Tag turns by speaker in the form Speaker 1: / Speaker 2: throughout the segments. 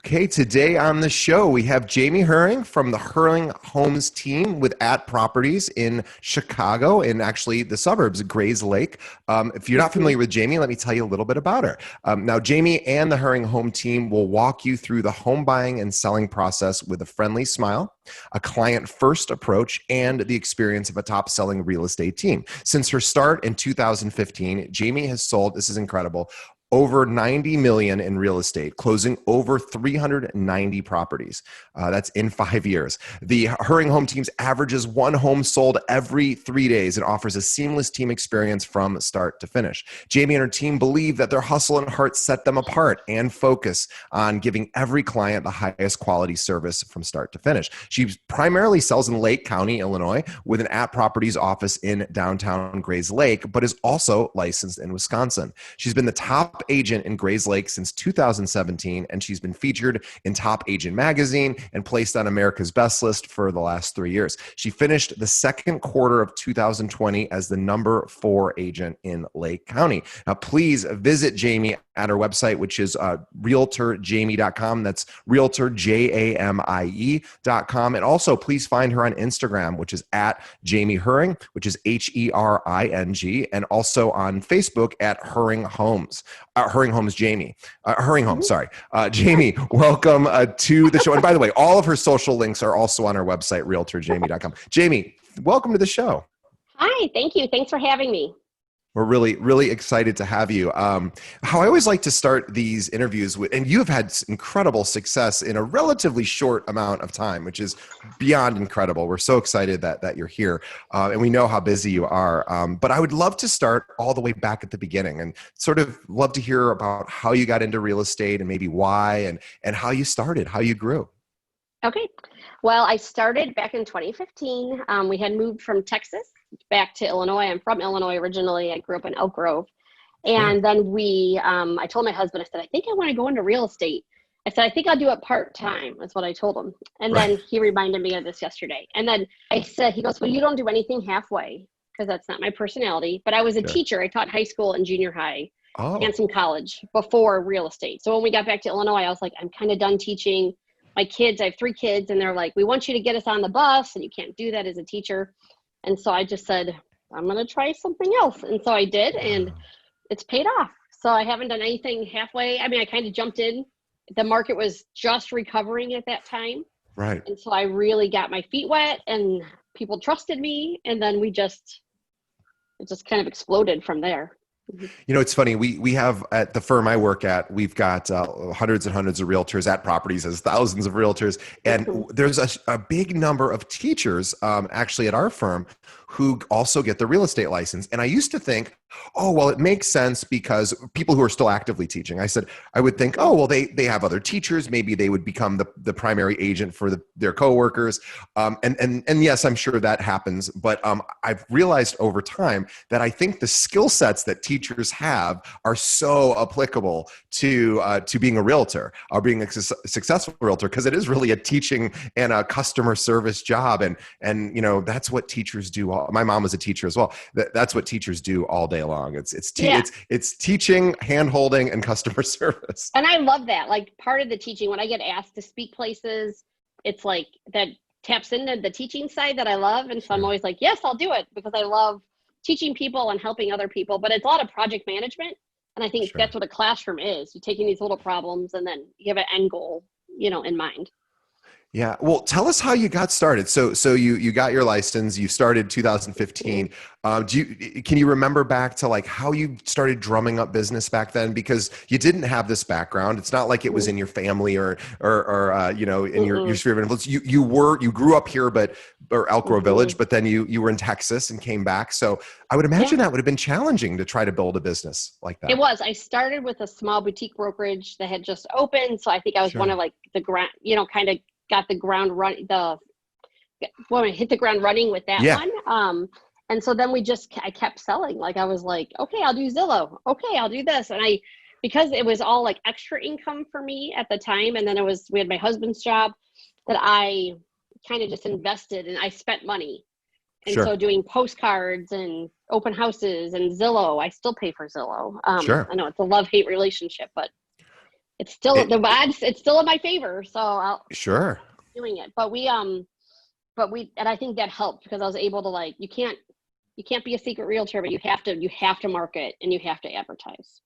Speaker 1: Okay, today on the show, we have Jamie Herring from the Herring Homes team with At Properties in Chicago and actually the suburbs of Grays Lake. If you're not familiar with Jamie, let me tell you a little bit about her. Now, Jamie and the Herring Home team will walk you through the home buying and selling process with a friendly smile, a client-first approach, and the experience of a top-selling real estate team. Since her start in 2015, Jamie has sold, this is incredible, over 90 million in real estate, closing over 390 properties. That's in 5 years. The Herring Home Teams averages one home sold every 3 days and offers a seamless team experience from start to finish. Jamie and her team believe that their hustle and heart set them apart and focus on giving every client the highest quality service from start to finish. She primarily sells in Lake County, Illinois, with an At Properties office in downtown Grays Lake, but is also licensed in Wisconsin. She's been the top agent in Grays Lake since 2017, and she's been featured in Top Agent Magazine and placed on America's Best List for the last 3 years. She finished the second quarter of 2020 as the number 4 agent in Lake County. Now, please visit Jamie at her website, which is realtorjamie.com. That's realtorjamie.com. And also, please find her on Instagram, which is at Jamie Herring, which is Hering, and also on Facebook at Herring Homes. Herring Homes Jamie. Herring Homes, sorry. Jamie, welcome to the show. And by the way, all of her social links are also on her website, realtorjamie.com. Jamie, welcome to the show.
Speaker 2: Hi, thank you. Thanks for having me.
Speaker 1: We're really, really excited to have you. How I always like to start these interviews with, and you have had incredible success in a relatively short amount of time, which is beyond incredible. We're so excited that you're here, and we know how busy you are. But I would love to start all the way back at the beginning and sort of love to hear about how you got into real estate and maybe why and how you started, how you grew.
Speaker 2: Okay. Well, I started back in 2015. We had moved from Texas back to Illinois. I'm from Illinois originally. I grew up in Elk Grove. And then I told my husband, I said, I think I want to go into real estate. I said, I think I'll do it part-time. That's what I told him. And then he reminded me of this yesterday. And then I said, he goes, well, you don't do anything halfway because that's not my personality. But I was a teacher. I taught high school and junior high and some college before real estate. So when we got back to Illinois, I was like, I'm kind of done teaching. My kids, I have 3 kids, and they're like, we want you to get us on the bus, and you can't do that as a teacher. And so I just said, I'm going to try something else. And so I did, and it's paid off. So I haven't done anything halfway. I mean, I kind of jumped in. The market was just recovering at that time.
Speaker 1: Right.
Speaker 2: And so I really got my feet wet, and people trusted me. And then it just kind of exploded from there.
Speaker 1: You know, it's funny. We have at the firm I work at, we've got hundreds and hundreds of realtors. At Properties has thousands of realtors, and there's a big number of teachers actually at our firm who also get the real estate license. And I used to think, oh, well, it makes sense because people who are still actively teaching. I would think, oh, well, they have other teachers. Maybe they would become the primary agent for their coworkers. And yes, I'm sure that happens. But I've realized over time that I think the skill sets that teachers have are so applicable to being a realtor or being a successful realtor, because it is really a teaching and a customer service job. And you know, that's what teachers do. My mom was a teacher as well. That's what teachers do all day long. It's teaching, hand-holding, and customer service.
Speaker 2: And I love that. Like, part of the teaching, when I get asked to speak places, it's like that taps into the teaching side that I love. And so I'm always like, yes, I'll do it, because I love teaching people and helping other people. But it's a lot of project management. And I think that's what a classroom is. You're taking these little problems and then you have an end goal, in mind.
Speaker 1: Yeah. Well, tell us how you got started. So you got your license, you started 2015. Can you remember back to like how you started drumming up business back then? Because you didn't have this background. It's not like it was in your family or in your sphere of influence. You grew up here, or Elk Grove Village, but then you were in Texas and came back. So I would imagine that would have been challenging to try to build a business like that.
Speaker 2: It was. I started with a small boutique brokerage that had just opened. So I think I was one of like the ground, kind of got the ground running, hit the ground running with that one. And so then I kept selling. Like, I was like, okay, I'll do Zillow. Okay, I'll do this. And because it was all like extra income for me at the time. And then we had my husband's job, that I kind of just invested and I spent money. And so doing postcards and open houses and Zillow, I still pay for Zillow. I know it's a love-hate relationship, but it's still
Speaker 1: It,
Speaker 2: the odds. It's still in my favor, so I'll
Speaker 1: sure.
Speaker 2: keep doing it. But and I think that helped because I was able to like you can't be a secret realtor, but you have to market and you have to advertise.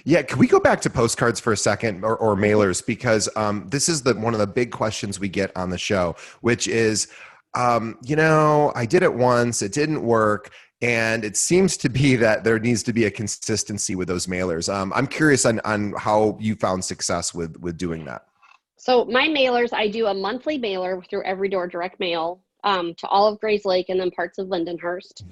Speaker 1: Yeah, can we go back to postcards for a second, or
Speaker 2: Mhm.
Speaker 1: mailers? Because this is one of the big questions we get on the show, which is, I did it once, it didn't work, and it seems to be that there needs to be a consistency with those mailers. I'm curious on how you found success with doing that.
Speaker 2: So my mailers, I do a monthly mailer through Every Door Direct Mail to all of Grays Lake and then parts of Lindenhurst,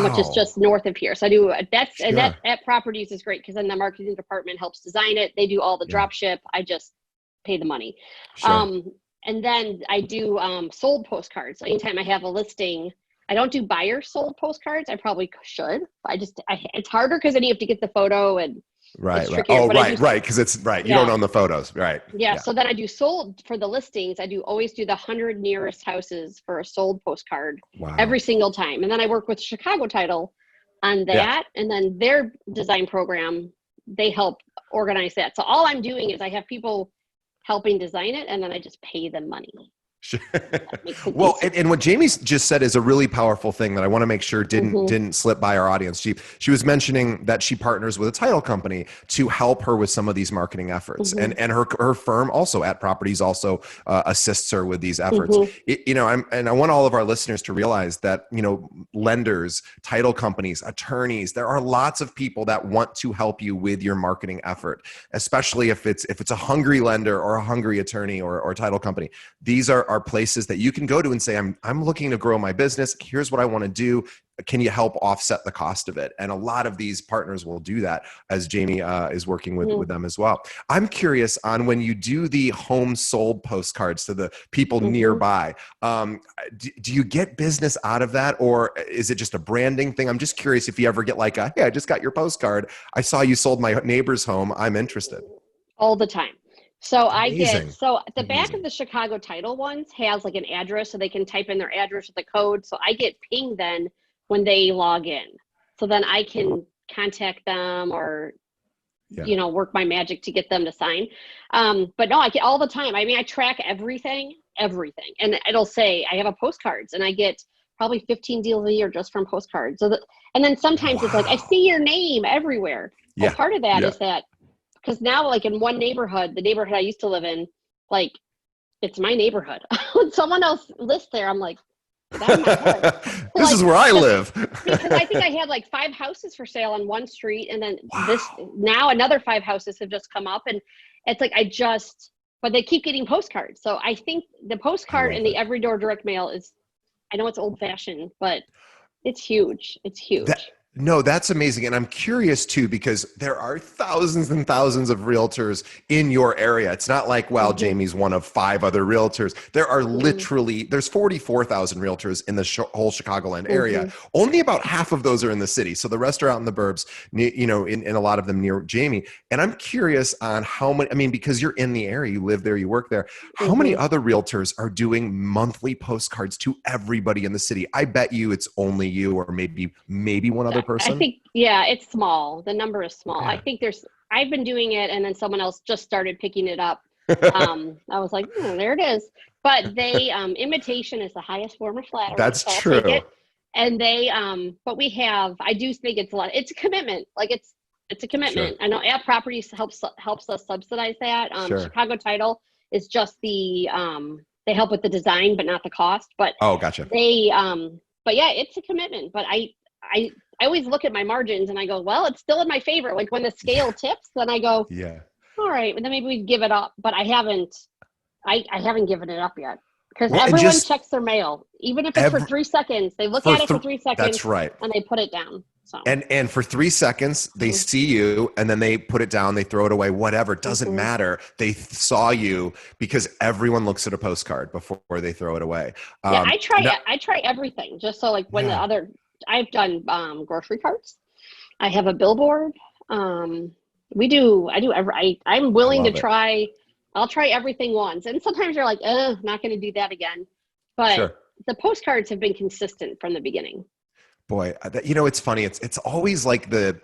Speaker 2: which is
Speaker 1: Wow.
Speaker 2: just north of here. So I do
Speaker 1: Sure.
Speaker 2: that properties is great because then the marketing department helps design it. They do all the
Speaker 1: Yeah.
Speaker 2: drop ship. I just pay the money.
Speaker 1: Sure.
Speaker 2: Um, and then I do sold postcards. So anytime I have a listing, I don't do buyer sold postcards. I probably should. It's harder because then you have to get the photo and it's
Speaker 1: Right. Right.
Speaker 2: trickier.
Speaker 1: Oh,
Speaker 2: But I do,
Speaker 1: right. Because it's right. You don't
Speaker 2: yeah.
Speaker 1: own the photos. Right.
Speaker 2: Yeah,
Speaker 1: Yeah.
Speaker 2: so then I do sold for the listings. I do always do the 100 nearest houses for a sold postcard
Speaker 1: Wow.
Speaker 2: every single time. And then I work with Chicago Title on
Speaker 1: Yeah.
Speaker 2: that. And then their design program, they help organize that. So all I'm doing is I have people helping design it and then I just pay them money.
Speaker 1: Sure.
Speaker 2: That makes it
Speaker 1: Well,
Speaker 2: easier.
Speaker 1: and what Jamie just said is a really powerful thing that I want to make sure
Speaker 2: Mm-hmm,
Speaker 1: didn't slip by our audience. She was mentioning that she partners with a title company to help her with some of these marketing efforts,
Speaker 2: mm-hmm,
Speaker 1: and her firm also at Properties also assists her with these efforts.
Speaker 2: mm-hmm,
Speaker 1: I want all of our listeners to realize that lenders, title companies, attorneys, there are lots of people that want to help you with your marketing effort, especially if it's a hungry lender or a hungry attorney or title company. These are places that you can go to and say, I'm looking to grow my business. Here's what I want to do. Can you help offset the cost of it? And a lot of these partners will do that, as Jamie is working with them as well. I'm curious on when you do the home sold postcards to the people
Speaker 2: mm-hmm.
Speaker 1: nearby. Do you get business out of that, or is it just a branding thing? I'm just curious if you ever get like hey, I just got your postcard. I saw you sold my neighbor's home. I'm interested.
Speaker 2: All the time. So
Speaker 1: Amazing.
Speaker 2: so the back of
Speaker 1: Amazing.
Speaker 2: the Chicago Title ones has like an address so they can type in their address with the code. So I get pinged then when they log in. So then I can contact them or,
Speaker 1: Yeah.
Speaker 2: work my magic to get them to sign. But no, I get all the time. I mean, I track everything. And it'll say I have a postcards and I get probably 15 deals a year just from postcards. And then sometimes it's like, I
Speaker 1: Wow.
Speaker 2: see your name everywhere. Well,
Speaker 1: Yeah.
Speaker 2: part of that
Speaker 1: Yeah.
Speaker 2: is that because now like in one neighborhood, the neighborhood I used to live in, like it's my neighborhood. When someone else lists there, I'm like, get out of my head.
Speaker 1: This
Speaker 2: Like
Speaker 1: is where I live.
Speaker 2: because I think I had like 5 houses for sale on one street, and then this
Speaker 1: Wow.
Speaker 2: now another 5 houses have just come up, and it's like but they keep getting postcards. So I think the
Speaker 1: I
Speaker 2: postcard and
Speaker 1: love
Speaker 2: the
Speaker 1: it.
Speaker 2: every door direct mail is, I know it's old fashioned, but it's huge. It's
Speaker 1: That
Speaker 2: huge.
Speaker 1: no, that's amazing. And I'm curious too, because there are thousands and thousands of realtors in your area. It's not like, well,
Speaker 2: Hmm.
Speaker 1: Jamie's one of 5 other realtors. There are
Speaker 2: Hmm.
Speaker 1: there's 44,000 realtors in the whole Chicagoland area.
Speaker 2: Hmm.
Speaker 1: Only about half of those are in the city. So the rest are out in the burbs, in a lot of them near Jamie. And I'm curious on how many, I mean, because you're in the area, you live there, you work there. How many
Speaker 2: Hmm.
Speaker 1: other realtors are doing monthly postcards to everybody in the city? I bet you it's only you or maybe one other
Speaker 2: I
Speaker 1: person.
Speaker 2: think, yeah, it's small. The number is small. I
Speaker 1: Yeah.
Speaker 2: think I've been doing it and then someone else just started picking it up. I was like, there it is. But imitation is the highest form of flattery,
Speaker 1: That's
Speaker 2: so I'll take
Speaker 1: true.
Speaker 2: it. And but I do think it's it's a commitment. Like it's a
Speaker 1: Sure.
Speaker 2: commitment. I know App Properties helps us subsidize that.
Speaker 1: Sure.
Speaker 2: Chicago Title is just they help with the design, but not the cost.
Speaker 1: Oh, gotcha.
Speaker 2: But yeah, it's a commitment. But I I always look at my margins and I go, well, it's still in my favor. Like when the
Speaker 1: Yeah.
Speaker 2: scale tips, then I go,
Speaker 1: Yeah.
Speaker 2: all right, then maybe we give it up. But I haven't given it up yet because
Speaker 1: Well, and
Speaker 2: everyone
Speaker 1: just
Speaker 2: checks their mail, even if it's for
Speaker 1: every
Speaker 2: 3 seconds. They look
Speaker 1: for
Speaker 2: at it for three
Speaker 1: that's
Speaker 2: seconds
Speaker 1: right.
Speaker 2: and they put it down. So,
Speaker 1: And for 3 seconds, they
Speaker 2: mhm,
Speaker 1: see you and then they put it down, they throw it away, whatever. It doesn't
Speaker 2: mhm.
Speaker 1: matter. They saw you because everyone looks at a postcard before they throw it away.
Speaker 2: Yeah,
Speaker 1: No,
Speaker 2: I try everything just so like when
Speaker 1: yeah,
Speaker 2: I've done grocery carts. I have a billboard. Um, I do I'm
Speaker 1: I
Speaker 2: willing to
Speaker 1: love it.
Speaker 2: try. I'll try everything once. And sometimes you're like, not going to do that again. But
Speaker 1: Sure.
Speaker 2: the postcards have been consistent from the beginning.
Speaker 1: Boy, it's funny. It's always like the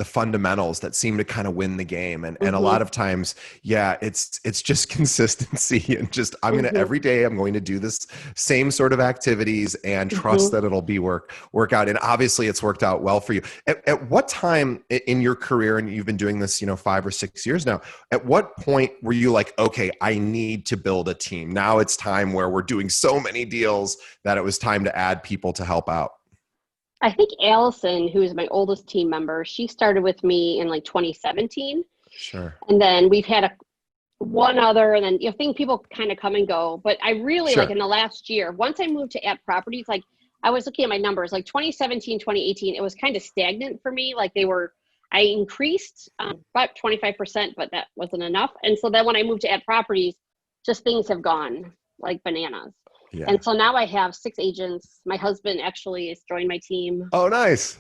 Speaker 1: fundamentals that seem to kind of win the game, and a
Speaker 2: Mm-hmm.
Speaker 1: lot of times, yeah, it's just consistency and just
Speaker 2: Mm-hmm.
Speaker 1: every day I'm going to do this same sort of activities and trust
Speaker 2: Mm-hmm.
Speaker 1: that it'll be work out. And obviously, it's worked out well for you. At what time in your career, and you've been doing this, 5 or 6 years now, at what point were you like, okay, I need to build a team? Now it's time where we're doing so many deals that it was time to add people to help out.
Speaker 2: I think Allison, who is my oldest team member, she started with me in like 2017.
Speaker 1: Sure.
Speaker 2: And then we've had one other, and then think people kind of come and go. But I really like in
Speaker 1: Sure.
Speaker 2: the last year, once I moved to App Properties, like I was looking at my numbers, like 2017, 2018, it was kind of stagnant for me. Like I increased about 25%, but that wasn't enough. And so then when I moved to App Properties, just things have gone like bananas.
Speaker 1: Yeah.
Speaker 2: And so now I have 6 agents. My husband actually has joined my team,
Speaker 1: Oh, nice.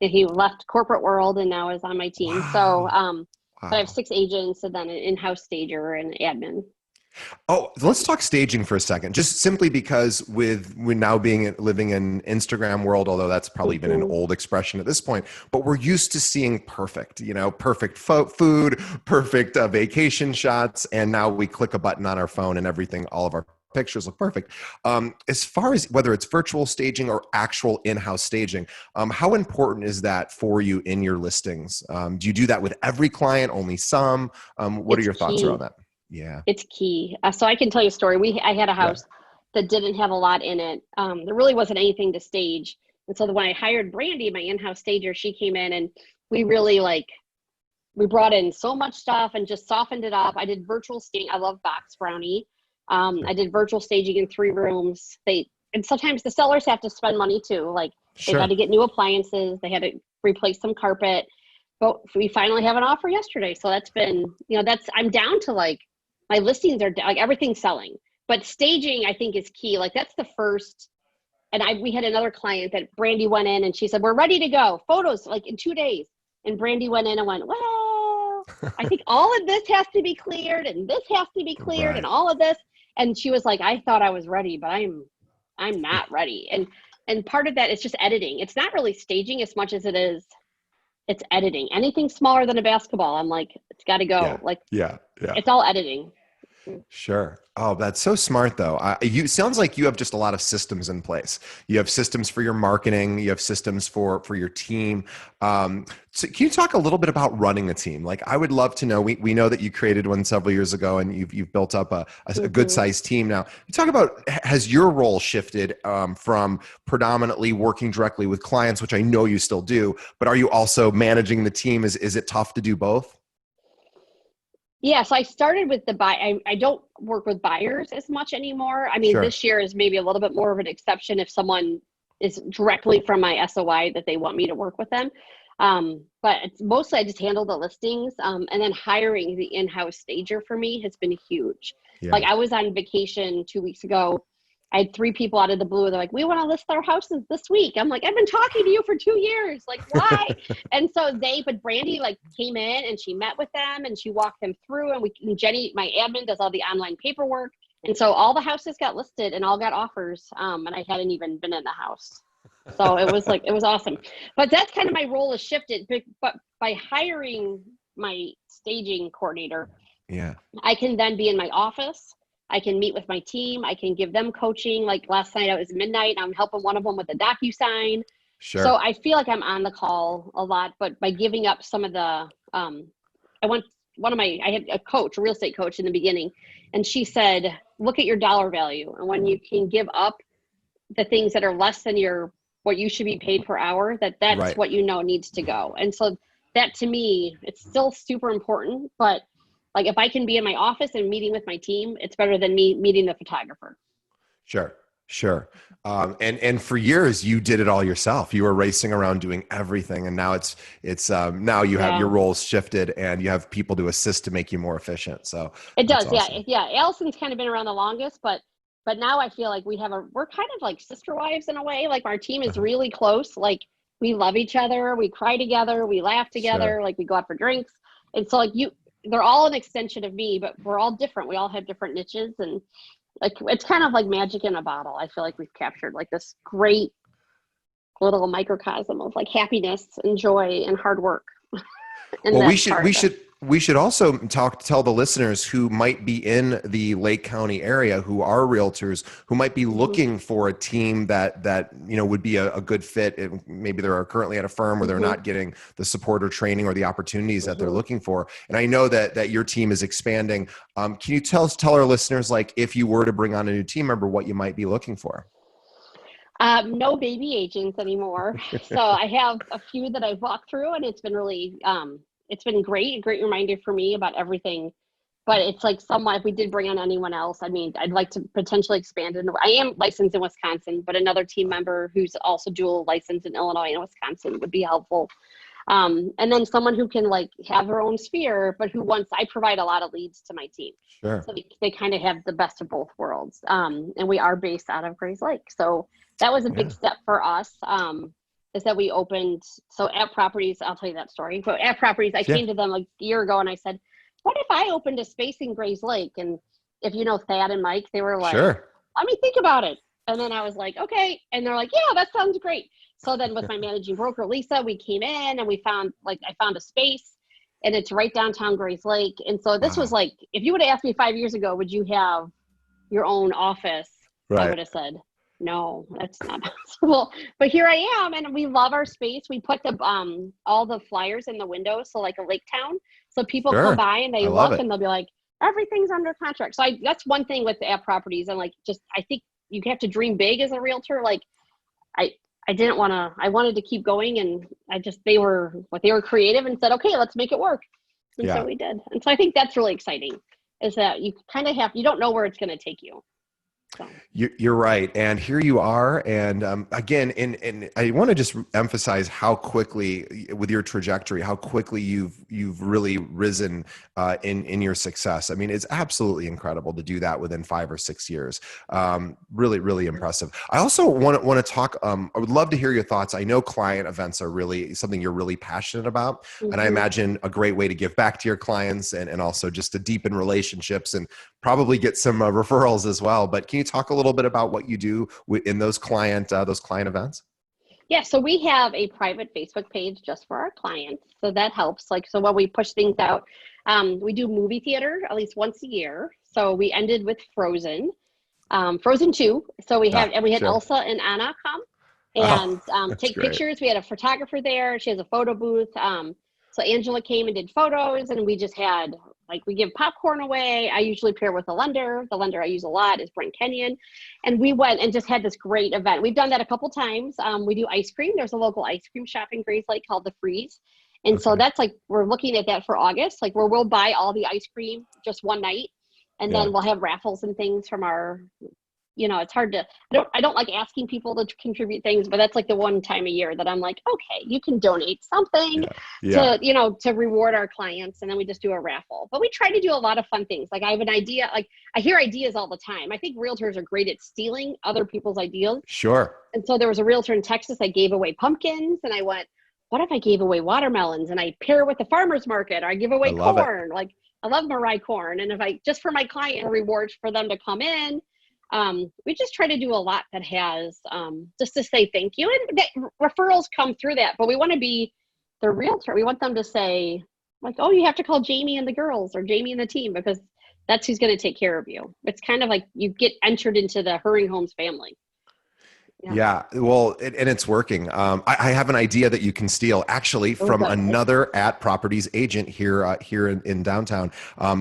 Speaker 2: and he left corporate world and now is on my team. So,
Speaker 1: Wow.
Speaker 2: so I have
Speaker 1: Wow.
Speaker 2: 6 agents and then an in-house stager and admin.
Speaker 1: Oh, let's talk staging for a second. Just simply because with we now being living in Instagram world, although that's probably been an
Speaker 2: Mm-hmm.
Speaker 1: old expression at this point, but we're used to seeing perfect, perfect food, perfect vacation shots, and now we click a button on our phone and everything, all of our pictures look perfect. As far as whether it's virtual staging or actual in-house staging, how important is that for you in your listings? Do you do that with every client, only some? What are
Speaker 2: It's
Speaker 1: your thoughts around
Speaker 2: key.
Speaker 1: that? Yeah.
Speaker 2: It's key. So I can tell you a story. I had a
Speaker 1: Yeah.
Speaker 2: house that didn't have a lot in it. There really wasn't anything to stage. And so when I hired Brandy, my in-house stager, she came in and we really we brought in so much stuff and just softened it up. I did virtual staging. I love box brownie. I did virtual staging in 3 rooms. And sometimes the sellers have to spend money too. Like they've had
Speaker 1: Sure.
Speaker 2: to get new appliances. They had to replace some carpet. But we finally have an offer yesterday. So that's been, I'm down to like my listings are like everything's selling. But staging, I think, is key. Like that's the first. And we had another client that Brandy went in and she said, "We're ready to go. Photos like in 2 days." And Brandy went in and went, "Well, I think all of this has to be cleared and this has to be cleared and
Speaker 1: Right.
Speaker 2: all of this." And she was like, "I thought I was ready, but I'm not ready." And part of that is just editing. It's not really staging as much as it's editing. Anything smaller than a basketball, I'm like, it's got to
Speaker 1: Yeah.
Speaker 2: go. Like
Speaker 1: Yeah. Yeah.
Speaker 2: it's all editing.
Speaker 1: Sure. Oh, that's so smart though. Sounds like you have just a lot of systems in place. You have systems for your marketing. You have systems for your team. So can you talk a little bit about running a team? Like I would love to know. We know that you created one several years ago, and you've built up a good
Speaker 2: Mm-hmm.
Speaker 1: sized team now. You talk about has your role shifted from predominantly working directly with clients, which I know you still do, but are you also managing the team? Is it tough to do both?
Speaker 2: Yeah, so I started with the buy. I don't work with buyers as much anymore. I mean,
Speaker 1: Sure.
Speaker 2: this year is maybe a little bit more of an exception if someone is directly from my SOI that they want me to work with them. But it's mostly I just handle the listings. And then hiring the in-house stager for me has been huge. Like
Speaker 1: Yeah.
Speaker 2: I was on vacation 2 weeks ago. I had 3 people out of the blue. They're like, "We want to list our houses this week." I'm like, "I've been talking to you for 2 years. Like, why?" And so but Brandy like came in and she met with them and she walked them through, and Jenny, my admin, does all the online paperwork. And so all the houses got listed and all got offers. And I hadn't even been in the house. So it was awesome. But that's kind of my role has shifted. But by hiring my staging coordinator,
Speaker 1: Yeah.
Speaker 2: I can then be in my office. I can meet with my team. I can give them coaching. Like last night, it was midnight. I'm helping one of them with a DocuSign. So
Speaker 1: Sure.
Speaker 2: I feel like I'm on the call a lot, but by giving up some of the, I went, I had a coach, a real estate coach in the beginning, and she said, look at your dollar value. And when you can give up the things that are less than what you should be paid per hour, that's
Speaker 1: Right.
Speaker 2: what needs to go. And so that to me, it's still super important, but like if I can be in my office and meeting with my team, it's better than me meeting the photographer.
Speaker 1: Sure. Sure. And for years you did it all yourself. You were racing around doing everything, and now it's now you have your
Speaker 2: Yeah,
Speaker 1: roles shifted, and you have people to assist to make you more efficient. So
Speaker 2: it
Speaker 1: that's
Speaker 2: does. Yeah,
Speaker 1: awesome.
Speaker 2: yeah. Allison's kind of been around the longest, but now I feel like we're kind of like sister wives in a way. Like our team is
Speaker 1: Uh-huh.
Speaker 2: really close. Like we love each other. We cry together. We laugh together.
Speaker 1: Sure.
Speaker 2: Like we go out for drinks. And so they're all an extension of me, but we're all different. We all have different niches, and like it's kind of like magic in a bottle. I feel like we've captured like this great little microcosm of like happiness and joy and hard work. And
Speaker 1: Well, we
Speaker 2: that's
Speaker 1: should
Speaker 2: part
Speaker 1: we
Speaker 2: of it.
Speaker 1: should we should also tell the listeners who might be in the Lake County area who are realtors who might be
Speaker 2: Hmm.
Speaker 1: looking for a team that would be a good fit. Maybe they're currently at a firm where they're
Speaker 2: Hmm.
Speaker 1: not getting the support or training or the opportunities that they're
Speaker 2: Hmm.
Speaker 1: looking for. And I know that your team is expanding. Can you tell our listeners, like, if you were to bring on a new team member, what you might be looking for?
Speaker 2: No baby agents anymore. So I have a few that I've walked through, and it's been great, a great reminder for me about everything. But it's like somewhat, if we did bring on anyone else, I mean, I'd like to potentially expand it. I am licensed in Wisconsin, but another team member who's also dual licensed in Illinois and Wisconsin would be helpful. And then someone who can like have their own sphere, but who wants, I provide a lot of leads to my team.
Speaker 1: Sure.
Speaker 2: So they kind of have the best of both worlds. And we are based out of Grays Lake. So that was a big
Speaker 1: Yeah.
Speaker 2: step for us. Is that we opened, so at Properties, I'll tell you that story, but at Properties, I
Speaker 1: Yeah.
Speaker 2: came to them like a year ago and I said, what if I opened a space in Grays Lake? And if you know Thad and Mike, they were like,
Speaker 1: Sure.
Speaker 2: let me think about it. And then I was like, okay. And they're like, yeah, that sounds great. So then with my managing broker, Lisa, we came in and I found a space, and it's right downtown Grays Lake. And so this was
Speaker 1: Wow.
Speaker 2: like, if you would have asked me 5 years ago, would you have your own office? I
Speaker 1: Right.
Speaker 2: would have said, no, that's not possible. But here I am, and we love our space. We put the all the flyers in the windows, so like a lake town. So people come
Speaker 1: Sure.
Speaker 2: by and
Speaker 1: I
Speaker 2: they
Speaker 1: love
Speaker 2: look
Speaker 1: it.
Speaker 2: and they'll be like, everything's under contract. So that's one thing with the app properties. And like, just I think you have to dream big as a realtor. Like I I didn't want to. I wanted to keep going, and they were creative and said, okay, let's make it work. And so
Speaker 1: Yeah.
Speaker 2: we did. And so I think that's really exciting. Is that you kind of you don't know where it's going to take you. So.
Speaker 1: You're right. And here you are. And again, and I want to just emphasize how quickly, with your trajectory, how quickly you've really risen in your success. I mean, it's absolutely incredible to do that within 5 or 6 years. Really, really impressive. I also want to talk. I would love to hear your thoughts. I know client events are really something you're really passionate about, and I
Speaker 2: Hmm.
Speaker 1: imagine a great way to give back to your clients and also just to deepen relationships and probably get some referrals as well. But can you talk a little bit about what you do in those client events?
Speaker 2: Yeah, so we have a private Facebook page just for our clients. So that helps. Like, so when we push things out, we do movie theater at least once a year. So we ended with Frozen, Frozen 2. So and we had
Speaker 1: Sure.
Speaker 2: Elsa and Anna come
Speaker 1: Oh,
Speaker 2: and
Speaker 1: that's
Speaker 2: take
Speaker 1: great.
Speaker 2: pictures. We had a photographer there. She has a photo booth. So Angela came and did photos, and we just had like we give popcorn away. I usually pair with a lender. The lender I use a lot is Brent Kenyon, and we went and just had this great event. We've done that a couple times. We do ice cream. There's a local ice cream shop in Grays Lake called the Freeze, and so
Speaker 1: Okay.
Speaker 2: that's like we're looking at that for August, like where we'll buy all the ice cream just one night, and
Speaker 1: Yeah.
Speaker 2: then we'll have raffles and things from our, it's hard to, I don't like asking people to contribute things, but that's like the one time a year that I'm like, okay, you can donate something
Speaker 1: Yeah. Yeah.
Speaker 2: to, to reward our clients. And then we just do a raffle, but we try to do a lot of fun things. Like I have an idea, like I hear ideas all the time. I think realtors are great at stealing other people's ideas.
Speaker 1: Sure.
Speaker 2: And so there was a realtor in Texas that gave away pumpkins, and I went, what if I gave away watermelons and I pair with the farmer's market, or I give
Speaker 1: I
Speaker 2: away
Speaker 1: love it.
Speaker 2: corn? Like I love Marai corn. And if I, just for my client, rewards for them to come in, we just try to do a lot that has just to say thank you, and referrals come through that, but we want to be the realtor. We want them to say like, oh, you have to call Jamie and the girls or Jamie and the team, because that's who's going to take care of you. It's kind of like you get entered into the Hurring Homes family. Yeah.
Speaker 1: Yeah, well, and it's working. I have an idea that you can steal, actually,
Speaker 2: Oh,
Speaker 1: from
Speaker 2: good.
Speaker 1: another at properties agent here in downtown,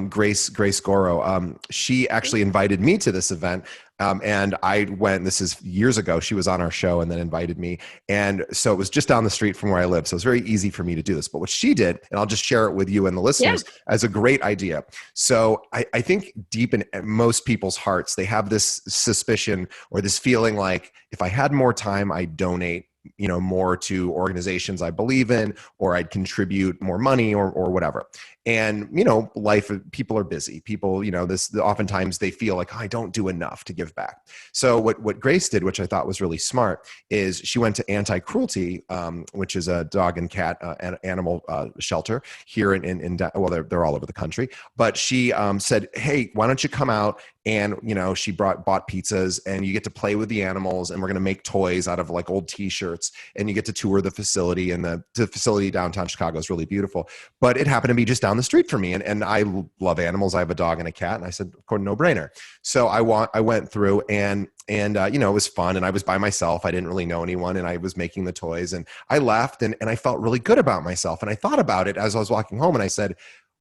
Speaker 1: Grace Goro. She actually invited me to this event, and I went. This is years ago. She was on our show and then invited me, and so it was just down the street from where I live. So it was very easy for me to do this. But what she did, and I'll just share it with you and the
Speaker 2: Yeah.
Speaker 1: listeners as a great idea. So I think deep in most people's hearts, they have this suspicion or this feeling like, if I had more time, I'd donate, more to organizations I believe in, or I'd contribute more money, or whatever. And, life, people are busy. People, this oftentimes they feel like, oh, I don't do enough to give back. So what Grace did, which I thought was really smart, is she went to Anti-Cruelty, which is a dog and cat animal shelter here well, they're all over the country. But she said, hey, why don't you come out and she bought pizzas, and you get to play with the animals, and we're going to make toys out of like old t-shirts, and you get to tour the facility, and the facility downtown Chicago is really beautiful. But it happened to be just down the street from me, and I love animals. I have a dog and a cat, and I said, of course, no brainer. So I went through, and it was fun, and I was by myself. I didn't really know anyone, and I was making the toys, and I left, and I felt really good about myself. And I thought about it as I was walking home, and I said,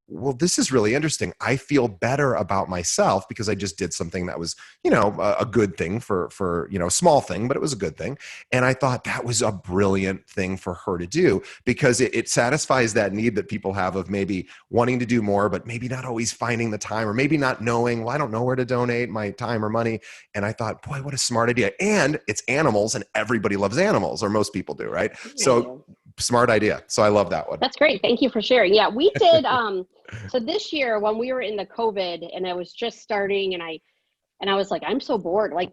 Speaker 1: well, this is really interesting. I feel better about myself because I just did something that was, a good thing for a small thing, but it was a good thing. And I thought that was a brilliant thing for her to do, because it satisfies that need that people have of maybe wanting to do more, but maybe not always finding the time, or maybe not knowing, well, I don't know where to donate my time or money. And I thought, boy, what a smart idea. And it's animals, and everybody loves animals, or most people do, right? So smart idea. So I love that one.
Speaker 2: That's great. Thank you for sharing. Yeah, we did. So this year when we were in the COVID and I was just starting, and I was like, I'm so bored. Like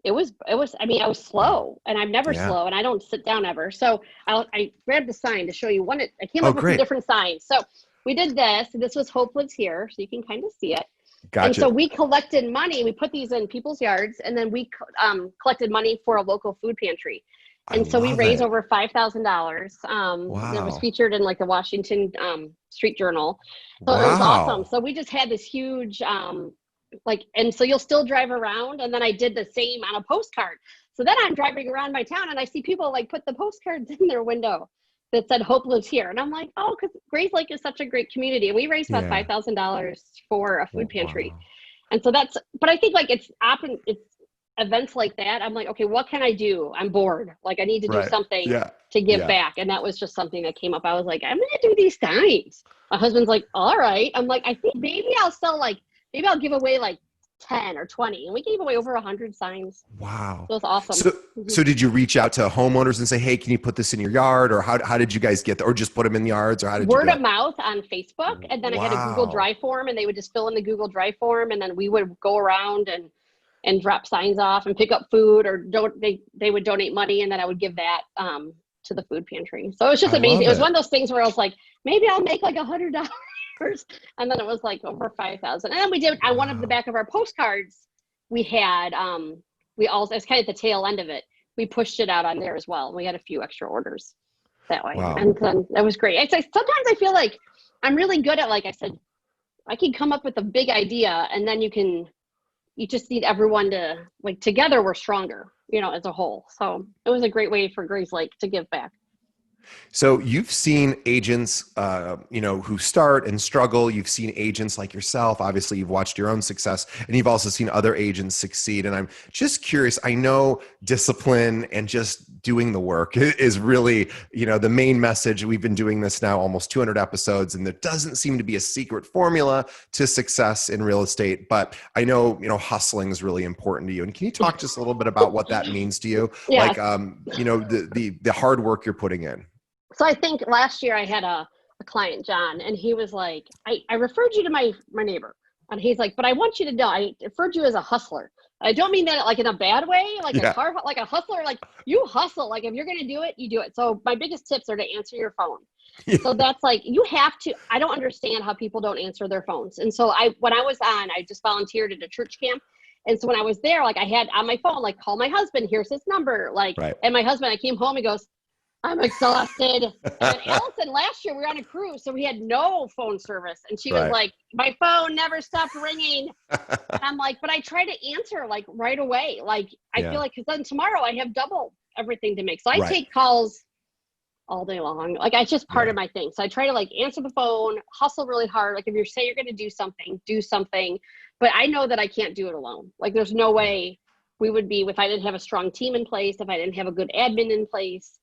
Speaker 2: it was, I mean, I was slow, and I'm never slow, and I don't sit down ever. So I grabbed the sign to show you one. I came up with some different signs. So we did this. This was Hope Lives Here. So you can kind of see it. Gotcha. And so we collected money. We put these in people's yards, and then we collected money for a local food pantry. And so we raised over $5,000. Wow. It was featured in like the Washington Street Journal. So it was awesome. So we just had this huge, and so you'll still drive around. And then I did the same on a postcard. So then I'm driving around my town, and I see people like put the postcards in their window that said Hope Lives Here. And I'm like, oh, because Grays Lake is such a great community. And we raised about $5,000 for a food pantry. Wow. And so but I think like it's events like that, I'm like, okay, what can I do? I'm bored. Like I need to do something to give back. And that was just something that came up. I was like, I'm going to do these signs. My husband's like, all right. I'm like, I think maybe I'll give away like 10 or 20. And we gave away over 100 signs.
Speaker 1: Wow.
Speaker 2: So it was awesome.
Speaker 1: So did you reach out to homeowners and say, hey, can you put this in your yard? Or how did you guys get there? Or just put them in the yards? Or how did
Speaker 2: Word of mouth on Facebook. And then I had a Google Drive form, and they would just fill in the Google Drive form. And then we would go around and drop signs off and pick up food, or they would donate money, and then I would give that to the food pantry. So it was just amazing. It was one of those things where I was like, maybe I'll make like $100, and then it was like over 5,000. And then we did on one of the back of our postcards, we had it's kind of the tail end of it. We pushed it out on there as well. We had a few extra orders that way, and then that was great. Sometimes I feel like I'm really good at, like I said, I can come up with a big idea, and then you just need everyone to, like, together we're stronger, as a whole. So it was a great way for Grays Lake to give back.
Speaker 1: So you've seen agents, who start and struggle. You've seen agents like yourself. Obviously, you've watched your own success, and you've also seen other agents succeed. And I'm just curious. I know discipline and just doing the work is really, the main message. We've been doing this now almost 200 episodes, and there doesn't seem to be a secret formula to success in real estate. But I know, hustling is really important to you. And can you talk just a little bit about what that means to you? Yeah. Like, the hard work you're putting in.
Speaker 2: So I think last year I had a client, John, and he was like, I referred you to my neighbor. And he's like, but I want you to know, I referred you as a hustler. I don't mean that like in a bad way, like like a hustler, like you hustle. Like if you're going to do it, you do it. So my biggest tips are to answer your phone. Yeah. So that's like, you have to, I don't understand how people don't answer their phones. And so when I was I just volunteered at a church camp. And so when I was there, like I had on my phone, like, call my husband, here's his number. Like, and my husband, I came home, he goes, I'm exhausted. And Allison, last year we were on a cruise, so we had no phone service. And she was like, my phone never stopped ringing. And I'm like, but I try to answer like right away. Like, I feel like, because then tomorrow I have double everything to make. So I take calls all day long. Like, it's just part of my thing. So I try to like answer the phone, hustle really hard. Like if you say you're going to do something. But I know that I can't do it alone. Like there's no way we would be, if I didn't have a strong team in place, if I didn't have a good admin in place.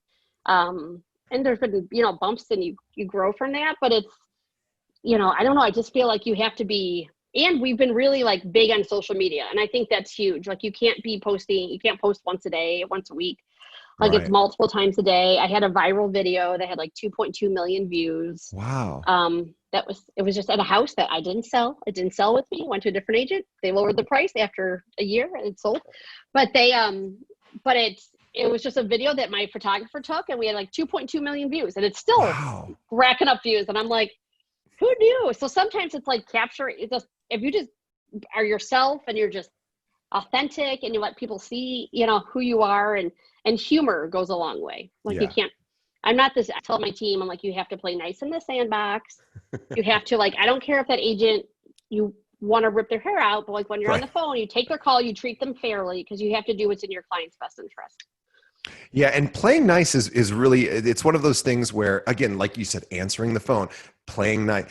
Speaker 2: And there's been, bumps, and you grow from that, but it's, I don't know. I just feel like you have to be, and we've been really like big on social media. And I think that's huge. Like you can't post once a day, once a week. Like it's multiple times a day. I had a viral video that had like 2.2 million views. Wow. It was just at a house that I didn't sell. It didn't sell with me. Went to a different agent. They lowered the price after a year and it sold. But it was just a video that my photographer took, and we had like 2.2 million views, and it's still racking up views. And I'm like, who knew? So sometimes it's like if you just are yourself and you're just authentic and you let people see, who you are, and humor goes a long way. Like, you
Speaker 1: Yeah.
Speaker 2: can't, I'm not this, I tell my team, I'm like, you have to play nice in the sandbox. You have to, like, I don't care if that agent, you want to rip their hair out, but like when you're on
Speaker 1: Right.
Speaker 2: the phone, you take their call, you treat them fairly, because you have to do what's in your client's best interest.
Speaker 1: Yeah, and playing nice is really, it's one of those things where, again, like you said, answering the phone, playing nice,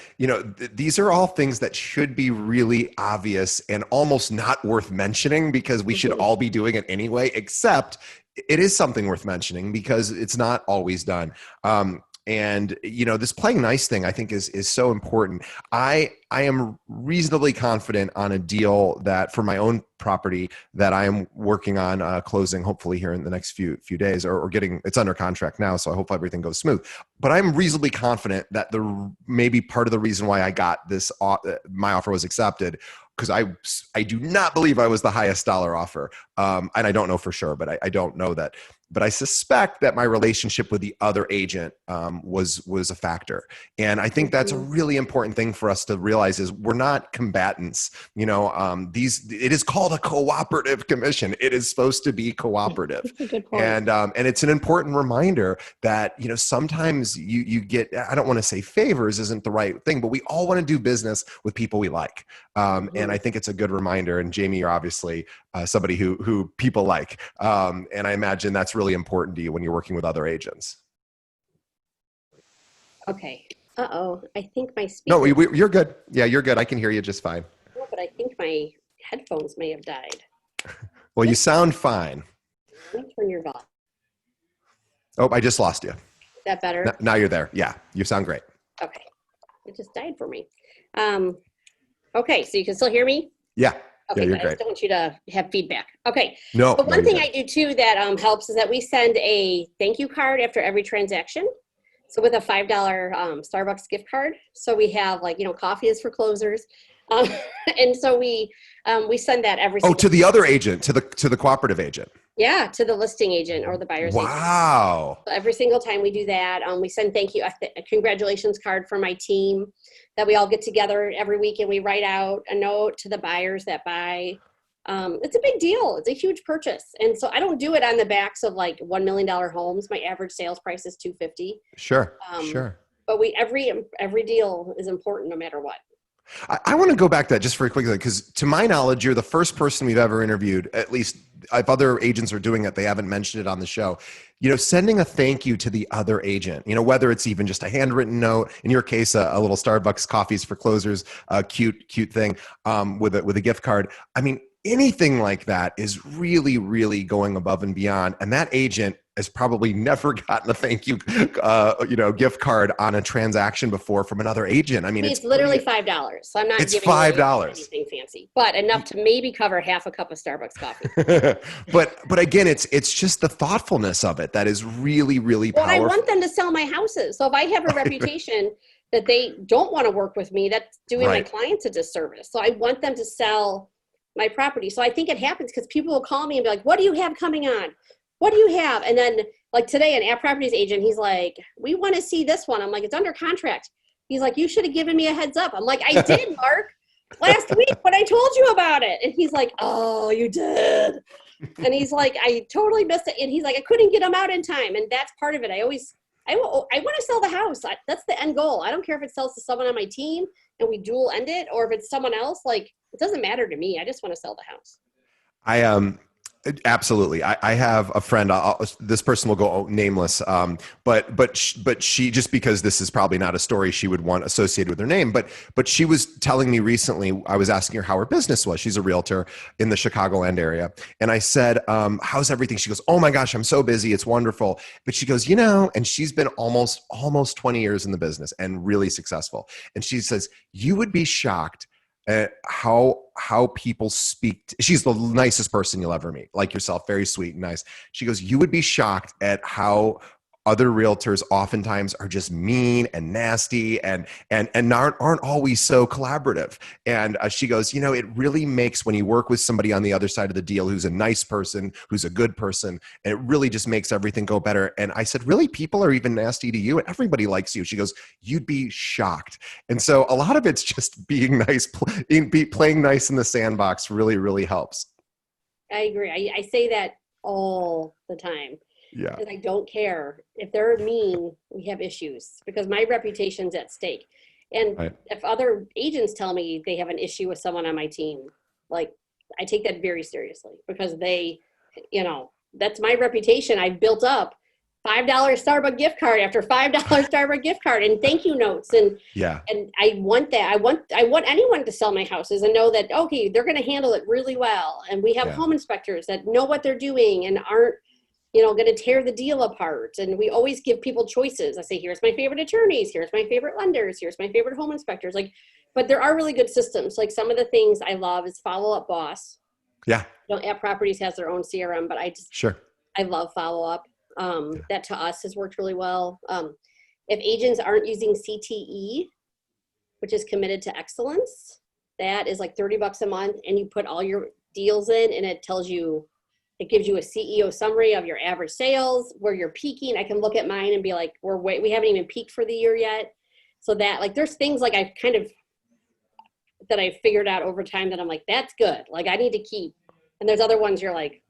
Speaker 1: these are all things that should be really obvious and almost not worth mentioning, because we should all be doing it anyway, except it is something worth mentioning because it's not always done. And this playing nice thing, I think, is so important. I am reasonably confident on a deal that, for my own property, that I am working on closing hopefully here in the next few days, or getting, it's under contract now, so I hope everything goes smooth. But I'm reasonably confident that maybe part of the reason why I got this, my offer was accepted, because I do not believe I was the highest dollar offer, and I don't know for sure, but I don't know that. But I suspect that my relationship with the other agent was a factor. And I think that's a really important thing for us to realize, is we're not combatants. It is called a cooperative commission. It is supposed to be cooperative.
Speaker 2: That's a good point.
Speaker 1: And it's an important reminder that, sometimes you get, I don't want to say favors isn't the right thing, but we all want to do business with people we like. And I think it's a good reminder. And Jamie, you're obviously somebody who people like. And I imagine that's really important to you when you're working with other agents.
Speaker 2: Okay. Uh-oh. I think my speaker.
Speaker 1: No, you're good. Yeah, you're good. I can hear you just fine.
Speaker 2: No, but I think my headphones may have died.
Speaker 1: Well, you sound fine.
Speaker 2: Let me turn your volume.
Speaker 1: Oh, I just lost you.
Speaker 2: Is that better?
Speaker 1: Now you're there. Yeah, you sound great.
Speaker 2: Okay. It just died for me. Okay, so you can still hear me?
Speaker 1: Yeah.
Speaker 2: Okay,
Speaker 1: yeah, you're
Speaker 2: I
Speaker 1: great.
Speaker 2: just don't want you to have feedback. Okay.
Speaker 1: No.
Speaker 2: But one thing
Speaker 1: good.
Speaker 2: I do too that helps is that we send a thank you card after every transaction. So with a $5 Starbucks gift card. So we have, like, coffee is for closers. And so we send that every single
Speaker 1: to the other agent, to the cooperative agent.
Speaker 2: Yeah, to the listing agent or the buyer's agent.
Speaker 1: Wow.
Speaker 2: So every single time we do that, we send thank you, a congratulations card for my team, that we all get together every week and we write out a note to the buyers that buy. It's a big deal. It's a huge purchase. And so I don't do it on the backs of like $1 million homes. My average sales price is $250,000.
Speaker 1: Sure.
Speaker 2: But every deal is important no matter what.
Speaker 1: I want to go back to that just very quickly, because to my knowledge, you're the first person we've ever interviewed, at least if other agents are doing it, they haven't mentioned it on the show. Sending a thank you to the other agent, whether it's even just a handwritten note, in your case, a little Starbucks coffees for closers, a cute thing with a gift card. I mean, anything like that is really, really going above and beyond. And that agent has probably never gotten a thank you, gift card on a transaction before from another agent. I mean,
Speaker 2: it's literally $5. So I'm not
Speaker 1: it's
Speaker 2: giving
Speaker 1: $5.
Speaker 2: anything fancy, but enough to maybe cover half a cup of Starbucks coffee.
Speaker 1: but again, it's just the thoughtfulness of it that is really, really powerful.
Speaker 2: Well, I want them to sell my houses. So if I have a reputation that they don't want to work with me, that's doing my clients a disservice. So I want them to sell my property. So I think it happens because people will call me and be like, what do you have coming on? What do you have? And then, like today, an App Properties agent, he's like, we want to see this one. I'm like, it's under contract. He's like, you should have given me a heads up. I'm like, I did, Mark, last week when I told you about it. And he's like, oh, you did. And he's like, I totally missed it. And he's like, I couldn't get them out in time. And that's part of it. I want to sell the house. That's the end goal. I don't care if it sells to someone on my team and we dual end it, or if it's someone else. Like, it doesn't matter to me. I just want to sell the house.
Speaker 1: Absolutely. I have a friend, this person will go nameless, but she, just because this is probably not a story she would want associated with her name, but she was telling me recently, I was asking her how her business was. She's a realtor in the Chicagoland area. And I said, how's everything? She goes, oh my gosh, I'm so busy. It's wonderful. But she goes, and she's been almost 20 years in the business and really successful. And she says, you would be shocked at how people speak. She's the nicest person you'll ever meet, like yourself, very sweet and nice. She goes, you would be shocked at how other realtors oftentimes are just mean and nasty and aren't always so collaborative. And she goes, you know, it really makes when you work with somebody on the other side of the deal who's a nice person, who's a good person, and it really just makes everything go better. And I said, really, people are even nasty to you and everybody likes you? She goes, you'd be shocked. And so a lot of it's just being nice, playing nice in the sandbox really, really helps.
Speaker 2: I agree. I say that all the time.
Speaker 1: Yeah.
Speaker 2: Because I don't care. If they're mean, we have issues because my reputation's at stake. And
Speaker 1: Right.
Speaker 2: if other agents tell me they have an issue with someone on my team, like I take that very seriously because they, you know, that's my reputation I've built up. $5 Starbucks gift card after $5 Starbucks gift card and thank you notes.
Speaker 1: Yeah.
Speaker 2: And I want that. I want anyone to sell my houses and know that, okay, they're going to handle it really well. And we have
Speaker 1: Yeah.
Speaker 2: home inspectors that know what they're doing and aren't, you know, going to tear the deal apart. And we always give people choices. I say, here's my favorite attorneys, here's my favorite lenders, here's my favorite home inspectors. Like, but there are really good systems. Like some of the things I love is Follow Up Boss.
Speaker 1: Yeah.
Speaker 2: You know, App Properties has their own CRM, but
Speaker 1: Sure.
Speaker 2: I love Follow Up.
Speaker 1: Yeah.
Speaker 2: That to us has worked really well. If agents aren't using CTE, which is Committed to Excellence, that is like $30 a month, and you put all your deals in, and it tells you, it gives you a CEO summary of your average sales, where you're peaking. I can look at mine and be like, we haven't even peaked for the year yet. So that, like, there's things like that I figured out over time that I'm like, that's good. Like I need to keep. And there's other ones you're like,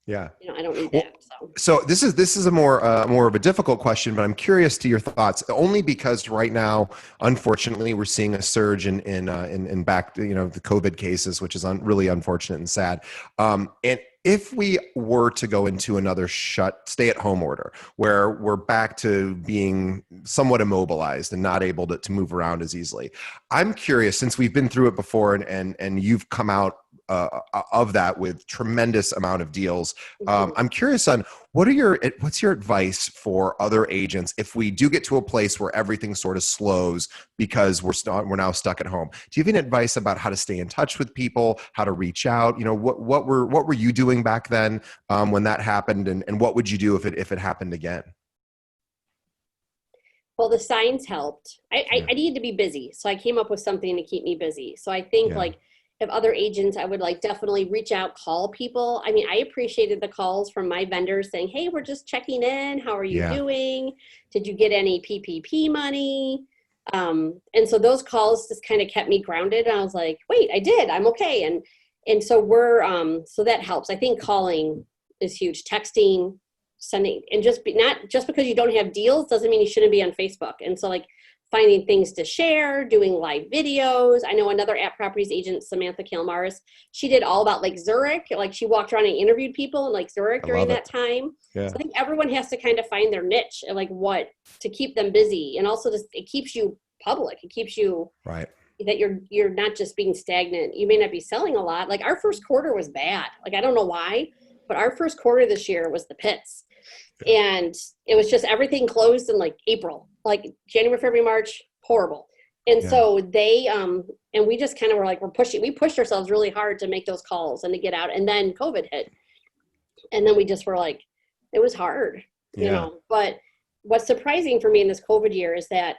Speaker 1: Yeah.
Speaker 2: you know, I don't need
Speaker 1: Well,
Speaker 2: that.
Speaker 1: so this is a more of a difficult question, but I'm curious to your thoughts. Only because right now, unfortunately, we're seeing a surge in back, you know, the COVID cases, which is really unfortunate and sad. And if we were to go into another stay-at-home order, where we're back to being somewhat immobilized and not able to move around as easily, I'm curious, since we've been through it before, and you've come out of that with tremendous amount of deals. I'm curious on what's your advice for other agents if we do get to a place where everything sort of slows because we're now stuck at home? Do you have any advice about how to stay in touch with people, how to reach out? You know, what were you doing back then when that happened, and what would you do if it happened again?
Speaker 2: Well, the signs helped. I needed to be busy. So I came up with something to keep me busy. So I think
Speaker 1: Yeah.
Speaker 2: like if other agents, I would like definitely reach out, call people. I mean, I appreciated the calls from my vendors saying, hey, we're just checking in. How are you
Speaker 1: Yeah.
Speaker 2: doing? Did you get any PPP money? And so those calls just kind of kept me grounded. And I was like, wait, I did, I'm okay. And so so that helps. I think calling is huge. Texting, sending, and not just because you don't have deals doesn't mean you shouldn't be on Facebook. And so like finding things to share, doing live videos. I know another App Properties agent, Samantha Kilmaris, she did all about like Zurich. Like she walked around and interviewed people in like Zurich
Speaker 1: I
Speaker 2: during
Speaker 1: love
Speaker 2: that
Speaker 1: it.
Speaker 2: time.
Speaker 1: Yeah.
Speaker 2: So I think everyone has to kind of find their niche and like what to keep them busy. And also just, it keeps you public. It keeps you
Speaker 1: Right.
Speaker 2: that you're not just being stagnant. You may not be selling a lot. Like our first quarter was bad. Like, I don't know why, but our first quarter this year was the pits. And it was just everything closed in like April, like January, February, March, horrible. And
Speaker 1: Yeah.
Speaker 2: so they, and we just kind of were like, we pushed ourselves really hard to make those calls and to get out. And then COVID hit. And then we just were like, it was hard, you
Speaker 1: Yeah.
Speaker 2: know, but what's surprising for me in this COVID year is that,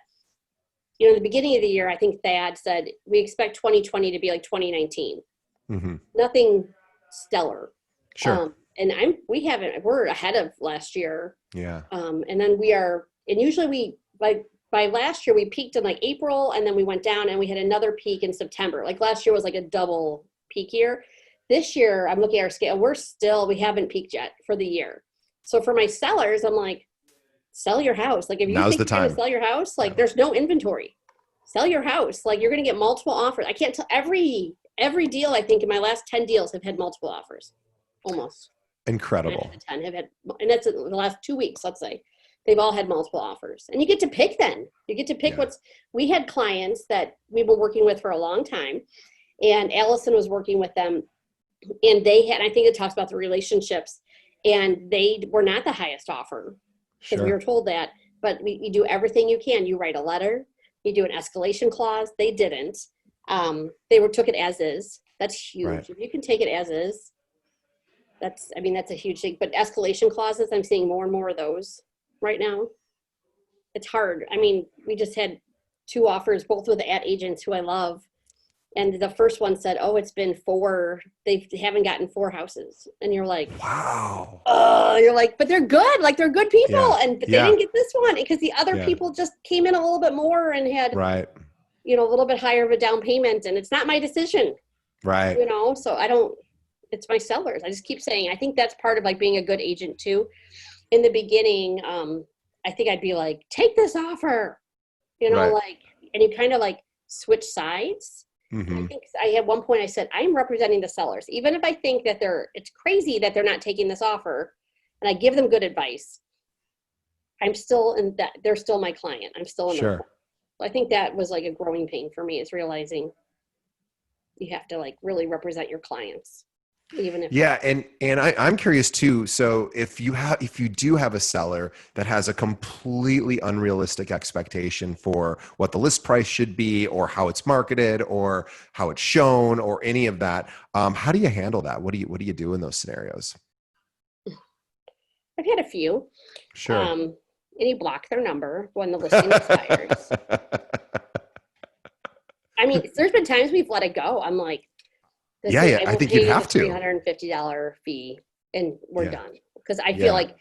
Speaker 2: you know, the beginning of the year, I think Thad said, we expect 2020 to be like 2019.
Speaker 1: Mm-hmm.
Speaker 2: Nothing stellar.
Speaker 1: Sure.
Speaker 2: And we're ahead of last year.
Speaker 1: Yeah.
Speaker 2: And then and usually by last year we peaked in like April and then we went down and we had another peak in September. Like last year was like a double peak year. This year I'm looking at our scale. We haven't peaked yet for the year. So for my sellers, I'm like, sell your house. Like if you
Speaker 1: Now's
Speaker 2: think
Speaker 1: the
Speaker 2: you're going to
Speaker 1: time.
Speaker 2: sell your house, like
Speaker 1: Yeah.
Speaker 2: there's no inventory. Sell your house. Like you're going to get multiple offers. I can't tell every deal. I think in my last 10 deals have had multiple offers, almost. 9
Speaker 1: Incredible.
Speaker 2: out of 10 have had, and that's in the last 2 weeks. Let's say they've all had multiple offers, and you get to pick. Then you get to pick
Speaker 1: Yeah.
Speaker 2: We had clients that we were working with for a long time, and Allison was working with them, and I think it talks about the relationships, and they were not the highest offer because we
Speaker 1: Sure.
Speaker 2: were told that. But you do everything you can. You write a letter. You do an escalation clause. They didn't. Took it as is. That's huge.
Speaker 1: Right.
Speaker 2: If you can take it as is, that's a huge thing. But escalation clauses, I'm seeing more and more of those. right now. It's hard. I mean, we just had 2 offers, both with ad agents who I love. And the first one said, oh, it's been 4. They haven't gotten 4 houses. And you're like,
Speaker 1: Wow.
Speaker 2: oh, you're like, but they're good. Like they're good people.
Speaker 1: Yeah.
Speaker 2: But they
Speaker 1: Yeah.
Speaker 2: didn't get this one because the other
Speaker 1: Yeah.
Speaker 2: people just came in a little bit more and had,
Speaker 1: Right.
Speaker 2: you know, a little bit higher of a down payment. And it's not my decision,
Speaker 1: Right.
Speaker 2: you know, so I don't, it's my sellers. I just keep saying, I think that's part of like being a good agent too. In the beginning, I think I'd be like, take this offer, you know,
Speaker 1: Right.
Speaker 2: like, and you kind of like switch sides. And I
Speaker 1: Mm-hmm.
Speaker 2: think I had one point I said, I'm representing the sellers. Even if I think that it's crazy that they're not taking this offer and I give them good advice, I'm still in that, they're still my client. I'm still in their
Speaker 1: Sure.
Speaker 2: corner. So I think that was like a growing pain for me, is realizing you have to like really represent your clients, even if
Speaker 1: Yeah, and I'm curious too. So if you do have a seller that has a completely unrealistic expectation for what the list price should be, or how it's marketed, or how it's shown, or any of that, how do you handle that? What do you do in those scenarios?
Speaker 2: I've had a few.
Speaker 1: Sure.
Speaker 2: And you block their number when the listing expires. I mean, there's been times we've let it go. I'm like, this
Speaker 1: Yeah,
Speaker 2: is,
Speaker 1: yeah.
Speaker 2: I
Speaker 1: I
Speaker 2: will
Speaker 1: think you'd
Speaker 2: pay you the
Speaker 1: have to.
Speaker 2: $350 fee and we're
Speaker 1: Yeah.
Speaker 2: done. Because I feel
Speaker 1: Yeah.
Speaker 2: like,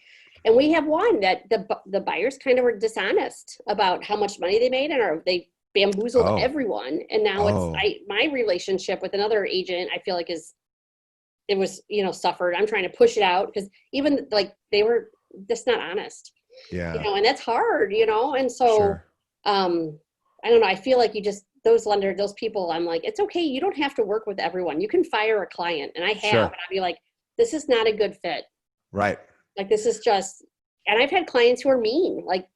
Speaker 2: and we have one that the buyers kind of were dishonest about how much money they made, and they bamboozled
Speaker 1: Oh.
Speaker 2: everyone. And now
Speaker 1: Oh.
Speaker 2: my relationship with another agent, I feel like it was, you know, suffered. I'm trying to push it out because even like they were just not honest, you
Speaker 1: Yeah.
Speaker 2: know, and that's hard, you know. And so,
Speaker 1: Sure.
Speaker 2: I don't know. I feel like those people, I'm like, it's okay. You don't have to work with everyone. You can fire a client. And I have,
Speaker 1: Sure.
Speaker 2: and I'd be like, this is not a good fit.
Speaker 1: Right.
Speaker 2: Like, this is just, and I've had clients who are mean, like,